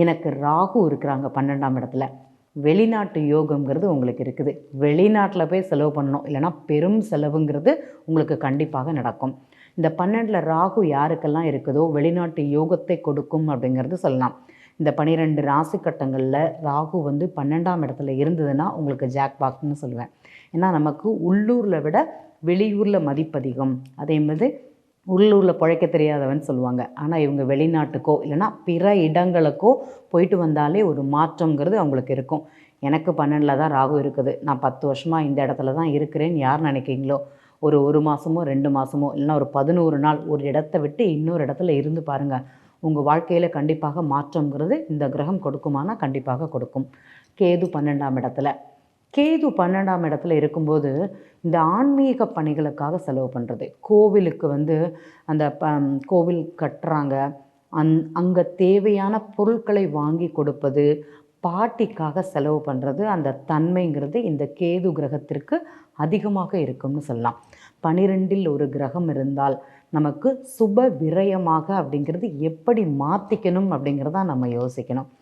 எனக்கு ராகு இருக்கிறாங்க 12ஆம் இடத்துல. வெளிநாட்டு யோகம்ங்கிறது உங்களுக்கு இருக்குது. வெளிநாட்டில் போய் செலவு பண்ணணும், இல்லைனா பெரும் செலவுங்கிறது உங்களுக்கு கண்டிப்பாக நடக்கும். இந்த 12ல் ராகு யாருக்கெல்லாம் இருக்குதோ வெளிநாட்டு யோகத்தை கொடுக்கும் அப்படிங்கிறது சொல்லலாம். இந்த 12 ராசி கட்டங்களில் ராகு 12ஆம் இடத்துல இருந்ததுன்னா உங்களுக்கு ஜாக்பாக்ட்னு சொல்லுவேன். ஏன்னா நமக்கு உள்ளூரில் விட வெளியூரில் மதிப்பதிகம். அதே மாதிரி உள்ளூரில் பிழைக்க தெரியாதவன் சொல்லுவாங்க. ஆனால் இவங்க வெளிநாட்டுக்கோ இல்லைனா பிற இடங்களுக்கோ போயிட்டு வந்தாலே ஒரு மாற்றங்கிறது அவங்களுக்கு இருக்கும். எனக்கு 12ல் தான் ராகு இருக்குது, நான் 10 வருஷமாக இந்த இடத்துல தான் இருக்கிறேன்னு யார் நினைக்கிறீங்களோ, ஒரு மாதமோ 2 மாதமோ இல்லைனா ஒரு 11 நாள் ஒரு இடத்த விட்டு இன்னொரு இடத்துல இருந்து பாருங்கள். உங்கள் வாழ்க்கையில் கண்டிப்பாக மாற்றங்கிறது இந்த கிரகம் கொடுக்குமானா கண்டிப்பாக கொடுக்கும். கேது 12ஆம் இடத்துல. கேது 12ஆம் இடத்துல இருக்கும்போது இந்த ஆன்மீக பணிகளுக்காக செலவு பண்ணுறது. கோவிலுக்கு அந்த கோவில் கட்டுறாங்க, அங்கே தேவையான பொருட்களை வாங்கி கொடுப்பது, பாட்டிக்காக செலவு பண்ணுறது, அந்த தன்மைங்கிறது இந்த கேது கிரகத்திற்கு அதிகமாக இருக்கும்னு சொல்லலாம். 12ல் ஒரு கிரகம் இருந்தால் நமக்கு சுப விரயமாக அப்படிங்கிறது எப்படி மாற்றிக்கணும் அப்படிங்கிறதான் நம்ம யோசிக்கணும்.